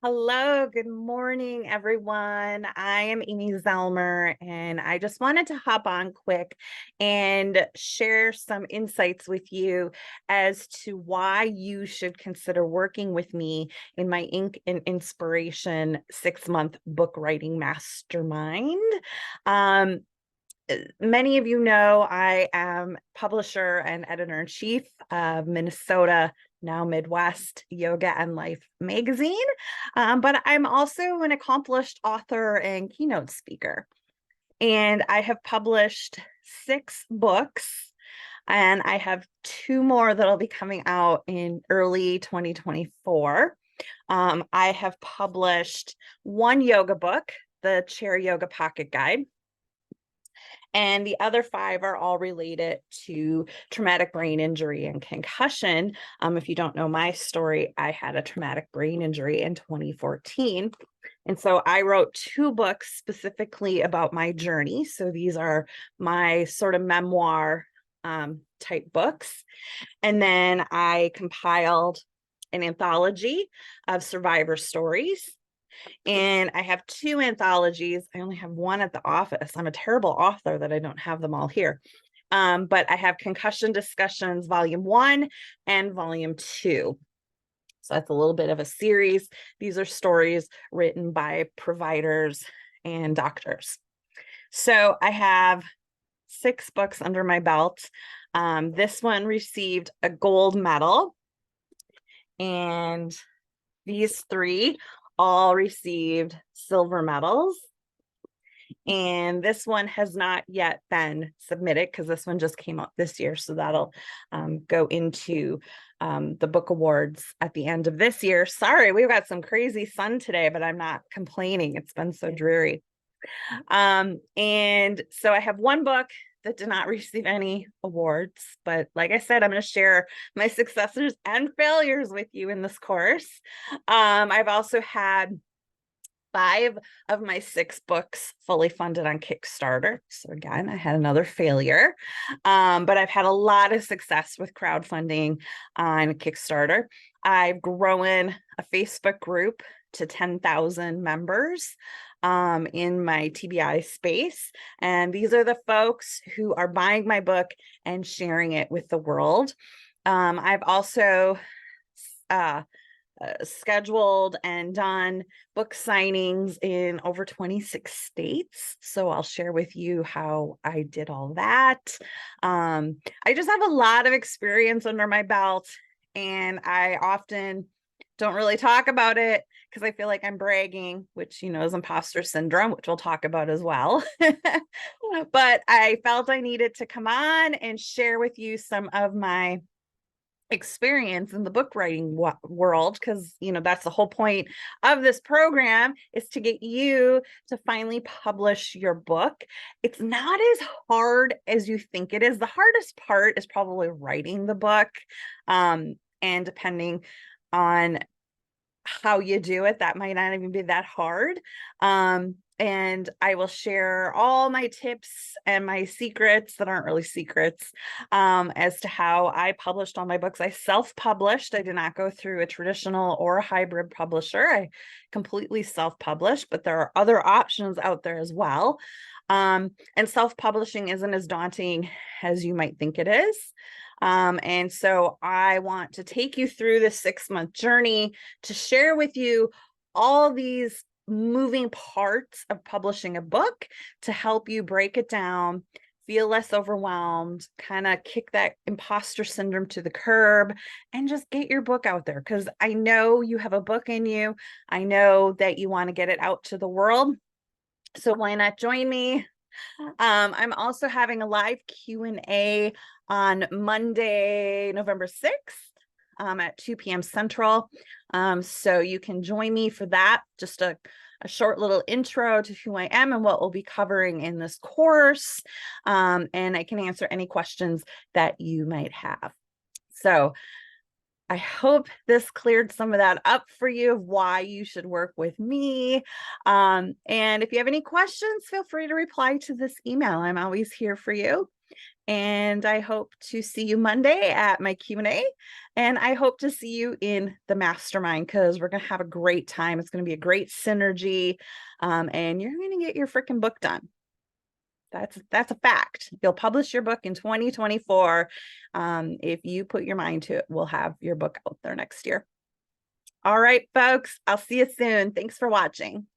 Hello, good morning, everyone. I am Amy Zelmer, and I just wanted to hop on quick and share some insights with you as to why you should consider working with me in my Ink and Inspiration 6-month book writing mastermind. Um, Many of you know I am publisher and editor-in-chief of Minnesota, now Midwest Yoga and Life magazine, but I'm also an accomplished author and keynote speaker. And I have published 6 books, and I have 2 more that'll be coming out in early 2024. I have published 1 yoga book, the Chair Yoga Pocket Guide. And the other 5 are all related to traumatic brain injury and concussion. If you don't know my story, I had a traumatic brain injury in 2014. And so I wrote 2 books specifically about my journey. So these are my sort of memoir type books. And then I compiled an anthology of survivor stories. And I have 2 anthologies. I only have 1 at the office. I'm a terrible author that I don't have them all here. But I have Concussion Discussions Volume 1 and Volume 2. So that's a little bit of a series. These are stories written by providers and doctors. So I have 6 books under my belt. This one received a gold medal, and these 3 all received silver medals. And this one has not yet been submitted because this one just came out this year. So that'll go into the book awards at the end of this year. Sorry, we've got some crazy sun today, but I'm not complaining. It's been so dreary. And so I have 1 book that did not receive any awards, but like I said, I'm going to share my successes and failures with you in this course. I've also had 5 of my 6 books fully funded on Kickstarter. So again, I had another failure, but I've had a lot of success with crowdfunding on Kickstarter. I've grown a Facebook group to 10,000 members in my TBI space. And these are the folks who are buying my book and sharing it with the world. I've also scheduled and done book signings in over 26 states. So I'll share with you how I did all that. I just have a lot of experience under my belt, and I often don't really talk about it because I feel like I'm bragging, which, is imposter syndrome, which we'll talk about as well. But I felt I needed to come on and share with you some of my experience in the book writing world, because that's the whole point of this program, is to get you to finally publish your book. It's not as hard as you think it is. The hardest part is probably writing the book, and depending on how you do it, that might not even be that hard. And I will share all my tips and my secrets that aren't really secrets, as to how I published all my books. I self-published. I did not go through a traditional or a hybrid publisher. I completely self-published, but there are other options out there as well. And self-publishing isn't as daunting as you might think it is. And so I want to take you through this 6-month journey to share with you all these moving parts of publishing a book to help you break it down, feel less overwhelmed, kind of kick that imposter syndrome to the curb, and just get your book out there. Because I know you have a book in you. I know that you want to get it out to the world. So why not join me? I'm also having a live Q&A on Monday, November 6th. At 2 p.m. Central. So you can join me for that. Just a short little intro to who I am and what we'll be covering in this course. And I can answer any questions that you might have. So I hope this cleared some of that up for you of why you should work with me. And if you have any questions, feel free to reply to this email. I'm always here for you. And I hope to see you Monday at my Q&A. And I hope to see you in the mastermind, because we're going to have a great time. It's going to be a great synergy. And you're going to get your freaking book done. That's a fact. You'll publish your book in 2024. If you put your mind to it, we'll have your book out there next year. All right, folks, I'll see you soon. Thanks for watching.